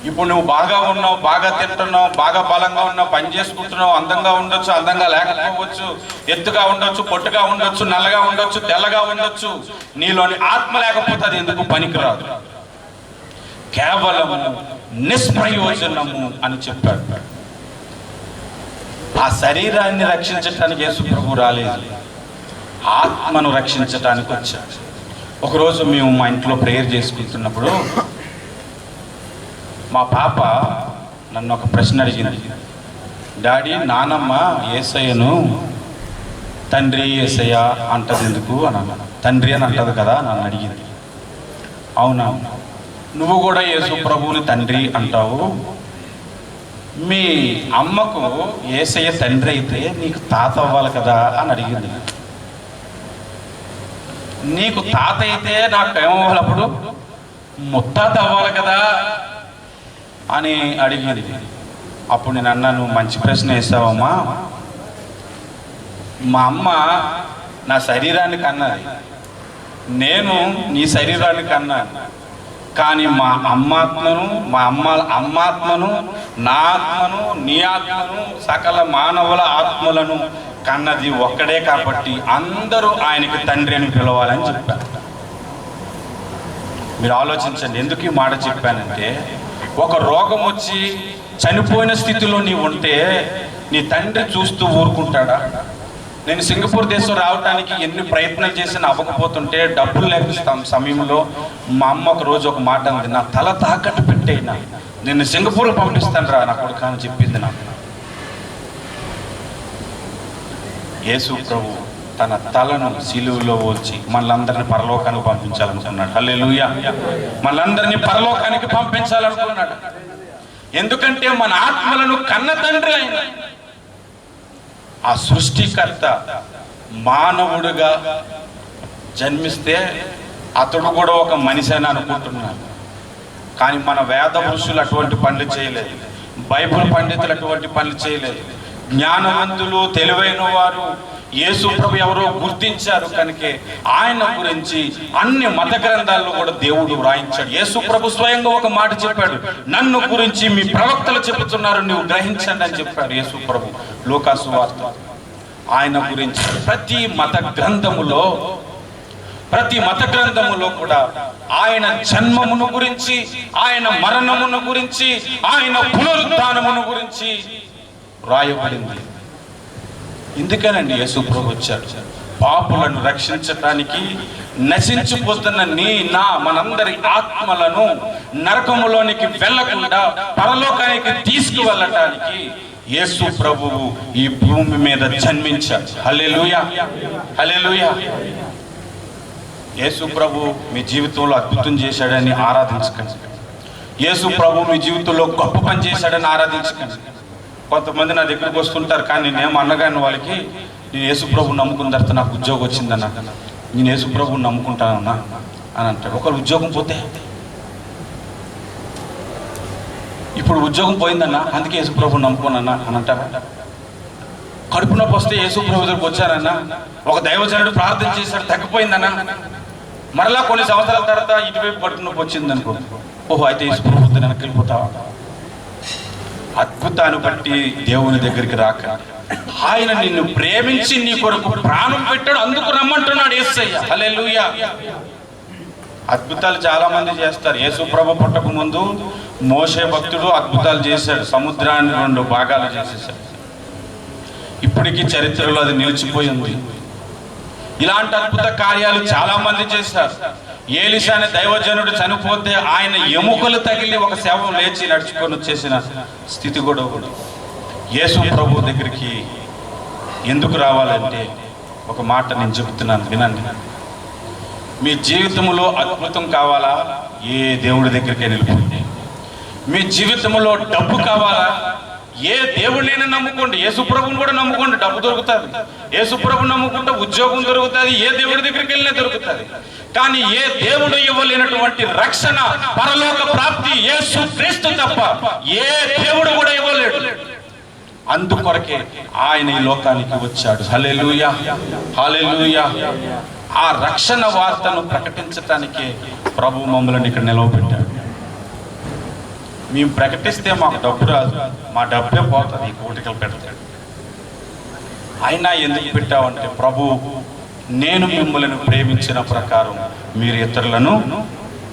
ఇప్పుడు నువ్వు బాగా ఉన్నావు, బాగా తింటున్నావు, బాగా బలంగా ఉన్నావు, పని చేసుకుంటున్నావు, అందంగా ఉండొచ్చు, అందంగా లేకపోవచ్చు, ఎత్తుగా ఉండొచ్చు, పొట్టుగా ఉండొచ్చు, నల్లగా ఉండొచ్చు, తెల్లగా ఉండొచ్చు. నీలోని ఆత్మ లేకపోతే అది ఎందుకు పనికిరాదు. కేవలము నిష్ప్రయోజనము అని చెప్పాడు. ఆ శరీరాన్ని రక్షించటానికి యేసు ప్రభు రాలేదు, ఆత్మను రక్షించటానికి వచ్చాడు. ఒకరోజు మేము మా ఇంట్లో ప్రేయర్ చేసుకుంటున్నప్పుడు మా పాప నన్ను ఒక ప్రశ్న అడిగింది. డాడీ, నానమ్మ యేసయ్యను తండ్రి యేసయ్య అంటది ఎందుకు అని అన్నాను. తండ్రి అని అంటది కదా నన్ను అడిగింది. అవునా, నువ్వు కూడా యేసు ప్రభువుని తండ్రి అంటావు, మీ అమ్మకు యేసయ్య తండ్రి అయితే నీకు తాత అవ్వాలి కదా అని అడిగింది. నీకు తాత అయితే నాకు ఏమవ్వాలి, అప్పుడు ముత్తాత అవ్వాలి కదా అని అడిగింది. అప్పుడు నేను అన్నాను, మంచి ప్రశ్న వేసావమ్మా. మా అమ్మ నా శరీరానికి అన్నది, నేను నీ శరీరానికి అన్నాను. కానీ మా అమ్మాత్మను నా ఆత్మను నీ ఆత్మను సకల మానవుల ఆత్మలను కన్నది ఒక్కడే, కాబట్టి అందరూ ఆయనకి తండ్రి అని పిలవాలని చెప్పాను. మీరు ఆలోచించండి, ఎందుకు ఈ మాట చెప్పానంటే, ఒక రోగం వచ్చి చనిపోయిన స్థితిలో నీవు ఉంటే నీ తండ్రి చూస్తూ ఊరుకుంటాడా? నేను సింగపూర్ దేశం రావడానికి ఎన్ని ప్రయత్నాలు చేసినా అవ్వకపోతుంటే డబ్బులు లేక సమయంలో మా అమ్మ ఒక రోజు ఒక మాట అంది, నా తల తాకట్టు పెట్టేనా, నిన్ను సింగపూర్ పంపిస్తాను రా నా కొడుకు అని చెప్పింది నాకు. యేసు ప్రభు తన తలను సిలువలో వచ్చి మనలందరినీ పరలోకానికి పంపించాలనుకున్నాడు. హల్లెలూయా. మనలందరినీ పరలోకానికి పంపించాలనుకున్నాడు. ఎందుకంటే మన ఆత్మలను కన్న తండ్రి ఆయన. ఆ సృష్టికర్త మానవుడుగా జన్మిస్తే అతడు కూడా ఒక మనిషి అని అనుకుంటున్నాడు. కానీ మన వేద పురుషులు అటువంటి పనులు చేయలేదు, బైబిల్ పండితులు అటువంటి పనులు చేయలేదు. జ్ఞానవంతులు తెలివైన వారు యేసు ప్రభు ఎవరో గుర్తించారు కనుక ఆయన గురించి అన్ని మత గ్రంథాల్లో కూడా దేవుడు వ్రాయించాడు. యేసు ప్రభు స్వయంగా ఒక మాట చెప్పాడు, నన్ను గురించి మీ ప్రవక్తలు చెబుతున్నారు, నువ్వు గ్రహించండి అని చెప్పాడు యేసు ప్రభు లూకా సువార్త. ఆయన గురించి ప్రతి మత గ్రంథములో కూడా ఆయన జన్మమును గురించి, ఆయన మరణమును గురించి, ఆయన పునరుద్ధానమును గురించి రాయబడింది. ఎందుకనండి యేసు ప్రభు వచ్చాడు? పాపులను రక్షించటానికి, నశించిపోతున్న మనందరి ఆత్మలను నరకములోనికి వెళ్లకుండా పరలోకానికి తీసుకువెళ్ళటానికి యేసు ప్రభువు ఈ భూమి మీద జన్మించాడు. హల్లెలూయా, హల్లెలూయా. యేసు ప్రభు మీ జీవితంలో అద్భుతం చేశాడని ఆరాధించకండి. యేసు ప్రభు మీ జీవితంలో గొప్ప పని చేశాడని ఆరాధించకండి. కొంతమంది నా దగ్గరికి వస్తుంటారు, కానీ నేనేం అన్నగాని వాళ్ళకి, నేను యేసు ప్రభువు నమ్ముకున్న తర్వాత నాకు ఉద్యోగం వచ్చిందన్నా, నేను యేసు ప్రభువుని నమ్ముకుంటానన్నా అని అంటాడు. ఒకరు ఉద్యోగం పోతే, ఇప్పుడు ఉద్యోగం పోయిందన్నా అందుకే యేసు ప్రభువుని నమ్ముకోనన్నా అని అంటారా? కడుపు నొప్పి వస్తే యేసు ప్రభు దగ్గరికి వచ్చారన్నా, ఒక దైవజనుడు ప్రార్థన చేశాడు తగ్గిపోయిందన్నా, మరలా కొన్ని సంవత్సరాల తర్వాత ఇటువైపు కడుపు నొప్పి వచ్చిందనుకో, ఓహో అయితే యేసు ప్రభు వెనక్కి వెళ్ళిపోతావా? అద్భుతాన్ని బట్టి దేవుని దగ్గరికి రాక, ఆయన నిన్ను ప్రేమించి నీ కొరకు ప్రాణం పెట్టాడు, అందుకు రమ్మంటున్నాడు యేసయ్య. హల్లెలూయా. అద్భుతాలు చాలా మంది చేస్తారు. యేసు ప్రభు పుట్టక ముందు మోషే భక్తుడు అద్భుతాలు చేశాడు, సముద్రాన్ని 2 భాగాలు చేసేసాడు. ఇప్పటికీ చరిత్రలో అది నిలిచిపోయింది. ఇలాంటి అద్భుత కార్యాలు చాలా మంది చేశారు. ఏలీషా అనే దైవజనుడు చనిపోతే ఆయన ఎముకలు తగిలి ఒక శవం లేచి నడుచుకొని వచ్చేసిన స్థితి కూడా ఉంది. యేసు ప్రభు దగ్గరికి ఎందుకు రావాలంటే ఒక మాట నేను చెబుతున్నాను, వినండి. మీ జీవితంలో అద్భుతం కావాలా? ఏ దేవుడి దగ్గరికి వెళ్ళిపోండి. మీ జీవితంలో డబ్బు కావాలా? ఏ దేవుడినైనా నమ్ముకోండి. యేసు ప్రభువుని కూడా నమ్ముకోండి, డబ్బు దొరుకుతుంది. యేసు ప్రభువుని నమ్ముకుంటే ఉద్యోగం దొరుకుతుంది, ఏ దేవుడి దగ్గరికి వెళ్ళినా దొరుకుతుంది. కానీ ఏ దేవుడు ఇవ్వలేనటువంటి రక్షణ, పరలోక ప్రాప్తి యేసు క్రీస్తు తప్ప ఏ దేవుడు కూడా ఇవ్వలేడు. అందుకొరకే ఆయన ఈ లోకానికి వచ్చాడు. హల్లెలూయా, హల్లెలూయా. ఆ రక్షణ వార్తను ప్రకటించటానికే ప్రభు మమ్మల్ని ఇక్కడ నిలవబెట్టాడు. మేము ప్రకటిస్తే మాకు డబ్బు రాదు, మా డబ్బే పోతుంది, ఈ కోటికలు పెడతాడు. అయినా ఎందుకు పెట్టావంటే, ప్రభు నేను మిమ్మల్ని ప్రేమించిన ప్రకారం మీరు ఇతరులను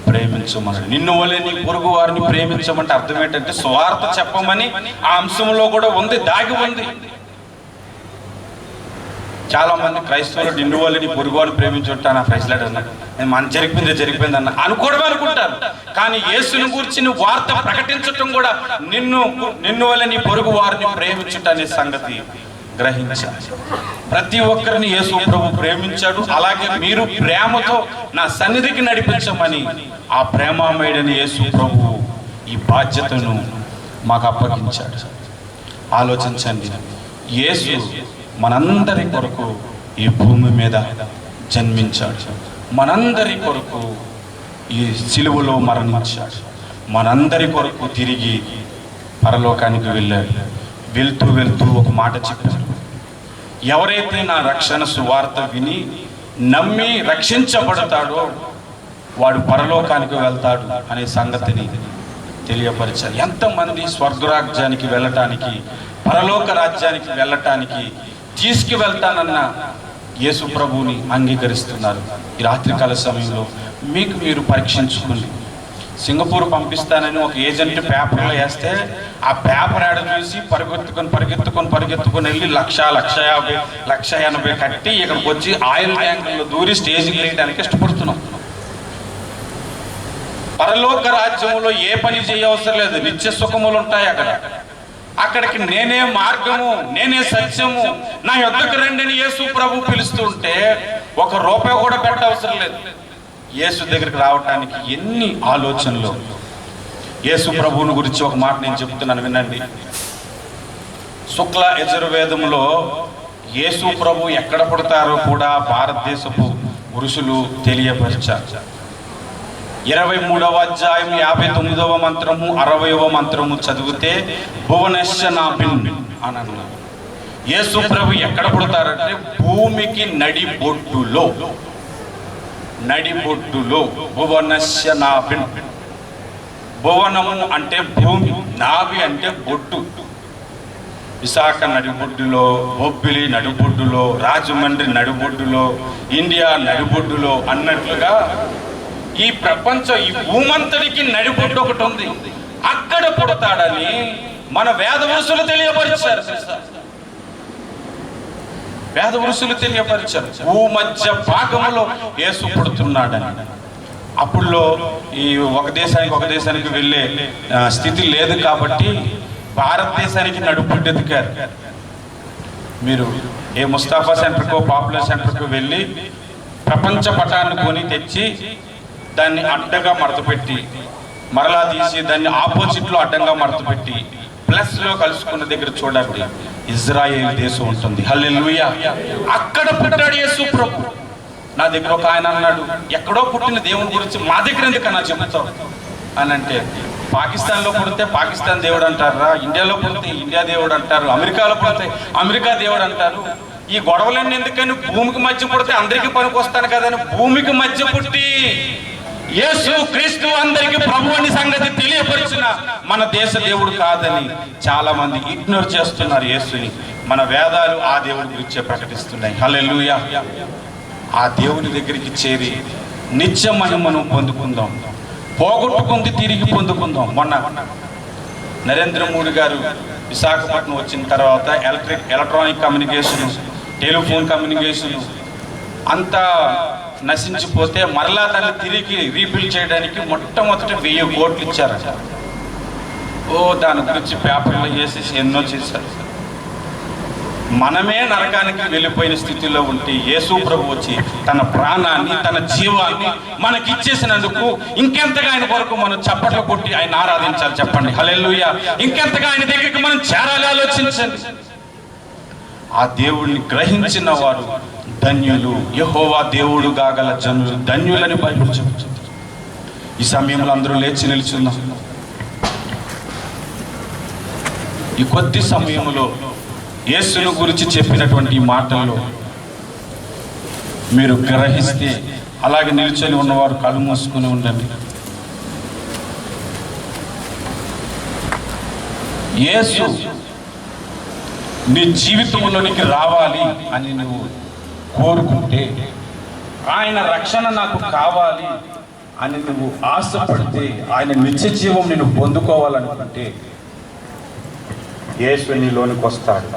ప్రేమించమని. నిన్ను వలె నీ పొరుగు వారిని ప్రేమించమంటే అర్థం ఏంటంటే, స్వార్థ చెప్పమని ఆ అంశంలో కూడా ఉంది, దాగి ఉంది. చాలా మంది క్రైస్తవులు నిన్ను వల్ల నీ పొరుగు వారిని ప్రేమించుంటాను ప్రైజ్లాడ్ అన్న, మన జరిగిపోయింది అన్న అనుకోవడం అనుకుంటారు. కానీ యేసుని గురించి నువ్వు వార్త ప్రకటించటం కూడా నిన్ను వల్ల నీ పొరుగు వారిని ప్రేమించుట అనే సంగతి గ్రహించాలి. ప్రతి ఒక్కరిని యేసు ప్రభు ప్రేమించాడు. అలాగే మీరు ప్రేమతో నా సన్నిధికి నడిపించమని ఆ ప్రేమామయుడని యేసు ప్రభు ఈ బాధ్యతను మాకు అప్పగించాడు. ఆలోచించండి, యేసు మనందరి కొరకు ఈ భూమి మీద జన్మించాడు, మనందరి కొరకు ఈ సిలువలో మరణించాడు, మనందరి కొరకు తిరిగి పరలోకానికి వెళ్ళాడు. వెళ్తూ వెళ్తూ ఒక మాట చెప్పారు, ఎవరైతే నా రక్షణ సువార్త విని నమ్మి రక్షించబడతాడో వాడు పరలోకానికి వెళ్తాడు అనే సంగతిని తెలియపరిచారు. ఎంతమంది స్వర్గరాజ్యానికి వెళ్ళటానికి, పరలోక రాజ్యానికి వెళ్ళటానికి తీసుకువెళ్తానన్న యేసు ప్రభువుని అంగీకరిస్తున్నారు? ఈ రాత్రికాల సమయంలో మీకు మీరు పరీక్షించుకోండి. సింగపూర్ పంపిస్తానని ఒక ఏజెంట్ పేపర్లో వేస్తే ఆ పేపర్ యాడ్ చూసి పరిగెత్తుకొని వెళ్ళి 1,50,000, 1,80,000 కట్టి ఇక్కడికి వచ్చి ఆయిల్ ట్యాంకుల్లో దూరి స్టేజ్కి వేయడానికి ఇష్టపడుతున్నాం. పరలోక రాజ్యంలో ఏ పని చేయవసరం లేదు, నిత్య సుఖములు ఉంటాయి అక్కడికి నేనే మార్గము, నేనే సత్యము, నా యొద్దకు రండి అని యేసు ప్రభు పిలుస్తుంటే ₹1 కూడా పెట్టవసరం లేదు. యేసు దగ్గరికి రావటానికి ఎన్ని ఆలోచనలు. యేసు ప్రభువుని గురించి ఒక మాట నేను చెప్తున్నాను, వినండి. శుక్ల యజుర్వేదంలో యేసు ప్రభు ఎక్కడ పుడతారో కూడా భారతదేశపు ఋషులు తెలియపరిచారు. 23వ అధ్యాయం 59వ మంత్రము 60వ మంత్రము చదివితే భువనేశ్వనాభిన్ అని అన్నారు. యేసు ప్రభు ఎక్కడ పుడతారంటే భూమికి నడిబొడ్డులో భువనశ్యనాభిన్. భువనము అంటే భూమి, నాభి అంటే బొడ్డు. విశాఖ నడిబొడ్డులో, బొబ్బిలి నడిబొడ్డులో, రాజమండ్రి నడిబొడ్డులో, ఇండియా నడిబొడ్డులో అన్నట్లుగా ఈ ప్రపంచం, ఈ భూమంతటికి నడిబొడ్డు ఒకటి ఉంది. అక్కడ పుడతాడని మన వేదవరుసులు తెలియపరిచారు. వేదవరుసులు తెలియపరిచారు భూమధ్య భాగములో యేసు పుడుతున్నాడని. అప్పుడులో ఈ ఒక దేశానికి వెళ్ళే స్థితి లేదు కాబట్టి భారతదేశానికి నడుబొడ్డు ఎదిగారు. మీరు ఏ ముస్తాఫా సెంటర్కో పాపులర్ సెంటర్కో వెళ్ళి ప్రపంచ పటాన్ని కొని తెచ్చి దాన్ని అడ్డంగా మడతపెట్టి మరలా తీసి దాన్ని ఆపోజిట్లో అడ్డంగా మడతపెట్టి ప్లస్లో కలుసుకున్న దగ్గర చూడండి ఇజ్రాయేల్ దేశం ఉంటుంది. హల్లెలూయా. అక్కడ పుట్టాడు యేసు ప్రభు. నా దగ్గర ఒక ఆయన అన్నాడు, ఎక్కడో పుట్టిన దేవుని గురించి మా దగ్గర ఎందుకన్నా చెబుతావు అని అంటే, పాకిస్తాన్లో పుడితే పాకిస్తాన్ దేవుడు అంటారా, ఇండియాలో పుడితే ఇండియా దేవుడు అంటారు, అమెరికాలో పుడితే అమెరికా దేవుడు అంటారు. ఈ గొడవలన్నీ ఎందుకని, భూమికి మధ్య పుడితే అందరికీ పనికి వస్తాను కదని భూమికి మధ్య పుట్టి యేసు క్రీస్తు అందరికి ప్రభు అని సంగతి తెలియపరిచిన మన దేశ దేవుడు కాదని చాలా మంది ఇగ్నోర్ చేస్తున్నారు యేసుని. మన వేదాలు ఆ దేవుడి గురించే ప్రకటిస్తున్నాయి. హల్లెలూయా. ఆ దేవుని దగ్గరికి చేరి నిత్య మహిమను పొందుకుందాం. పోగొట్టుకుంది తిరిగి పొందుకుందాం. మొన్న నరేంద్ర మోడీ గారు విశాఖపట్నం వచ్చిన తర్వాత ఎలక్ట్రానిక్ కమ్యూనికేషన్, టెలిఫోన్ కమ్యూనికేషన్ అంతా నశించిపోతే మరలా దాన్ని తిరిగి రీబిల్డ్ చేయడానికి మొట్టమొదటి 1000 కోట్లు ఇచ్చారట. దాని గురించి పేపర్లో వేసేసి ఎన్నో చేశారు. మనమే నరకానికి వెళ్ళిపోయిన స్థితిలో ఉంటే యేసు ప్రభు వచ్చి తన ప్రాణాన్ని, తన జీవాన్ని మనకిచ్చేసినందుకు ఇంకెంతగా ఆయన కొరకు మనం చప్పట్లు కొట్టి ఆయన ఆరాధించాలి చెప్పండి. హల్లెలూయా. ఇంకెంతగా ఆయన దగ్గరికి మనం చేరాలి ఆలోచించండి. ఆ దేవుడిని గ్రహించిన వారు ధన్యులు, యెహోవా దేవుడు కాగల జనులు ధన్యులని బైబిల్ చెబుతుంది. ఈ సమయంలో అందరూ లేచి నిల్చున్నాం. ఈ కొద్ది సమయంలో యేసును గురించి చెప్పినటువంటి ఈ మాటల్లో మీరు గ్రహిస్తే అలాగే నిల్చొని ఉన్నవారు కళ్ళు మూసుకుని ఉండండి. యేసు నీ జీవితంలోనికి రావాలి అని నువ్వు కోరుకుంటే, ఆయన రక్షణ నాకు కావాలి అని నువ్వు ఆశపడితే, ఆయన నిత్య జీవం నేను పొందుకోవాలనుకుంటే యేసు నీలోనికి వస్తాడు.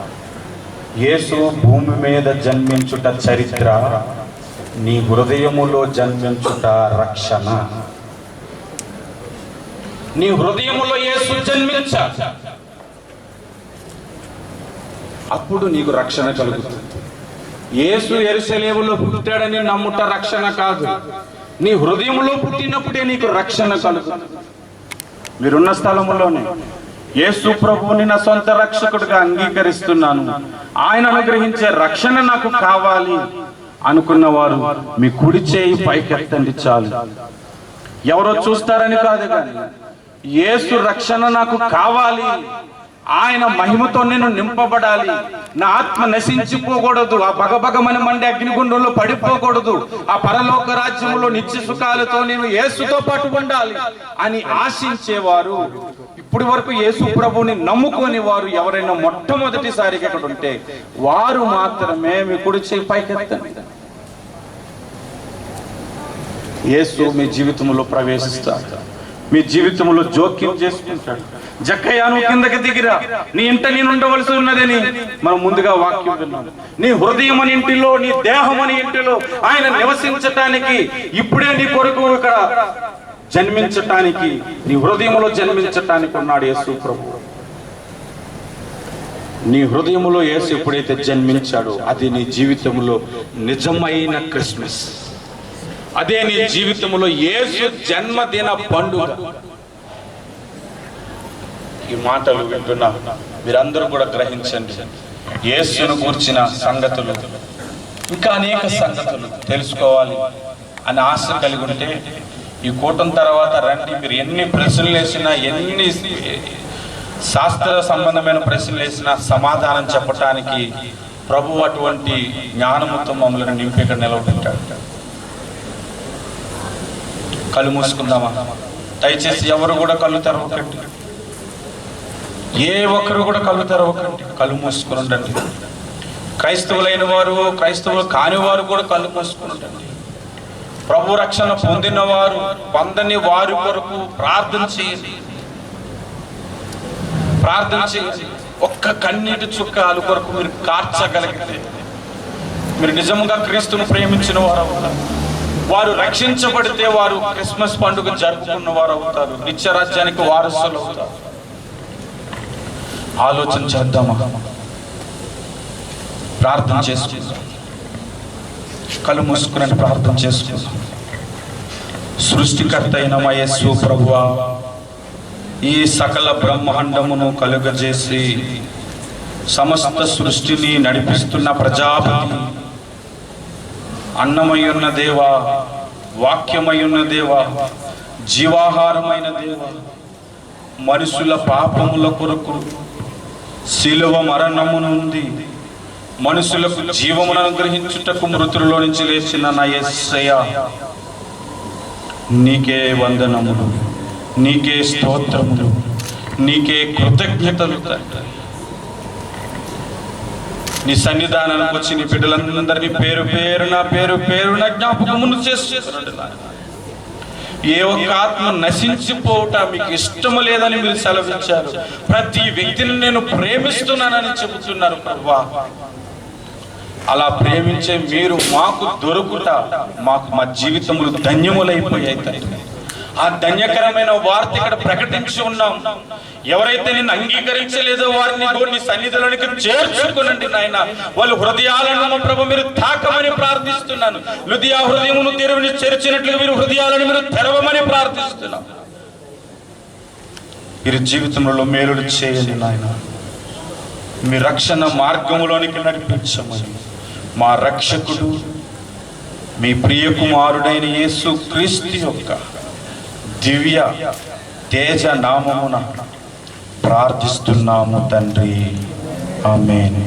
యేసు భూమి మీద జన్మించుట చరిత్ర, నీ హృదయములో జన్మించుట రక్షణ. నీ హృదయములో యేసు జన్మించాలి, అప్పుడు నీకు రక్షణ కలుగుతుంది. యేసు యెరూషలేములో పుట్టాడని నమ్ముట రక్షణ కాదు, నీ హృదయంలో పుట్టినప్పుడే నీకు రక్షణ కలుగుతుంది. మీరున్న స్థలములోనే యేసు ప్రభువుని నా సొంత రక్షకుడిగా అంగీకరిస్తున్నాను, ఆయన అనుగ్రహించే రక్షణ నాకు కావాలి అనుకున్న వారు మీ కుడి చేయి పైకెత్తండి చాలు. ఎవరో చూస్తారని కాదు కానీ యేసు రక్షణ నాకు కావాలి, ఆయన మహిమతో నేను నింపబడాలి, నా ఆత్మ నశించిపోకూడదు, ఆ బగబగమని మండే అగ్నిగుండంలో పడిపోకూడదు, ఆ పరలోక రాజ్యంలో నిత్య సుఖాలతో నేను యేసుతో పాటు ఉండాలి అని ఆశించేవారు, ఇప్పటి వరకు యేసు ప్రభువుని నమ్ముకొని వారు ఎవరైనా మొట్టమొదటిసారిగా ఇక్కడ ఉంటే వారు మాత్రమే మీ కుడి చేయి పైకెత్తండి. యేసు మీ జీవితంలో ప్రవేశిస్తాడు, మీ జీవితంలో జోక్యం చేసుకుంటాడు. జక్కయ్యను కిందకి దిగిరా, నీ ఇంట నేను ఉండవలసి ఉన్నదని మనం ముందుగా వాక్యం విన్నాం. నీ హృదయం అని ఇంటిలో, నీ దేహం అని ఇంటిలో ఆయన నివసించటానికి, ఇప్పుడే నీ కొరకు ఇక్కడ జన్మించటానికి, నీ హృదయంలో జన్మించటానికి ఉన్నాడు యేసు ప్రభు. నీ హృదయంలో యేసు ఎప్పుడైతే జన్మించాడో అది నీ జీవితంలో నిజమైన క్రిస్మస్, అదే నీ జీవితంలో యేసు జన్మదిన పండుగ. ఈ మాటలు వింటున్నా మీరందరూ కూడా గ్రహించండి. యేసును గూర్చిన సంగతులు, ఇంకా అనేక సంగతులు తెలుసుకోవాలి అని ఆశ కలిగి ఉంటే ఈ కూటం తర్వాత రండి. మీరు ఎన్ని ప్రశ్నలు వేసినా, ఎన్ని శాస్త్ర సంబంధమైన ప్రశ్నలు వేసినా సమాధానం చెప్పటానికి ప్రభు అటువంటి జ్ఞానముతో మమ్మల్ని నింపి ఇక్కడ నిలబెట్టాడు. కళ్ళు మూసుకుందామా? దయచేసి ఎవరు కూడా కళ్ళు తెరవకండి, ఏ ఒక్కరు కూడా కళ్ళు తెరవకండి, కళ్ళు మూసుకుని ఉండండి. క్రైస్తవులైన వారు, క్రైస్తవులు కాని వారు కూడా కళ్ళు మూసుకుని ఉండండి. ప్రభు రక్షణ పొందిన వారు, పొందని వారి కొరకు ప్రార్థన చేయండి, ప్రార్థన చేయండి. ఒక్క కన్నీటి చుక్కాలు కొరకు మీరు కార్చగలిగితే మీరు నిజంగా క్రీస్తును ప్రేమించిన వారు అవుతారు. వారు రక్షించబడితే వారు క్రిస్మస్ పండుగ జరుపుకున్న వారు అవుతారు, నిత్యరాజ్యానికి వారసులు అవుతారు. ఆలోచన చేద్దామా? ప్రార్థన చేసుకుందాం, కళ్ళు మూసుకుని ప్రార్థన చేసుకుందాం. సృష్టికర్త అయిన మా యేసు ప్రభువా, ఈ సకల బ్రహ్మాండమును కలుగజేసి సమస్త సృష్టిని నడిపిస్తున్న ప్రజాపతి, అన్నమయ్యున్న దేవా, వాక్యమయ్యున్న దేవా, జీవాహారమైన దేవా, మనుషుల పాపముల కొరకు శిలువ మరణము నుండి మనుషులకు జీవమును అనుగ్రహించుటకు మృతుల్లో నుంచి లేచిన నా యేసయ్యా, నీకే వందనములు, నీకే స్తోత్రములు, నీకే కృతజ్ఞతలు. నీ సన్నిధానానికి వచ్చి నీ బిడ్డలందరినీ పేరు పేరున జ్ఞాపకమును చేస్తున్నాడు. ఏ ఒక్క ఆత్మ నశించిపోవట మీకు ఇష్టము లేదని మీరు సెలవిచ్చారు. ప్రతి వ్యక్తిని నేను ప్రేమిస్తున్నానని చెబుతున్నారు ప్రభువా. అలా ప్రేమించే మీరు మాకు దొరుకుట, మాకు మా జీవితములు ధన్యములైపోయాయి తండ్రి. ఆ ధన్యకరమైన వార్త ఇక్కడ ప్రకటించి ఉన్నాం. ఎవరైతే నిన్ను అంగీకరించలేదో వారిని నీ సన్నిధిలోనికి చేర్చుకునండి నాయన. వాళ్ళు హృదయాలను ప్రభు మీరు తాకమని ప్రార్థిస్తున్నాను. లుదియా హృదయమును తెరవని తెరిచినట్లుగా మీరు హృదయాలను మీరు తెరవమని ప్రార్థిస్తున్నాను. మీరు జీవితంలో మేలుడు చేయండి నాయన. మీ రక్షణ మార్గములోనికి నడిపించమని మా రక్షకుడు మీ ప్రియ కుమారుడైన యేసు క్రీస్తు యొక్క దివ్య తేజ నామమున ప్రార్థిస్తున్నాము తండ్రి. ఆమేన్.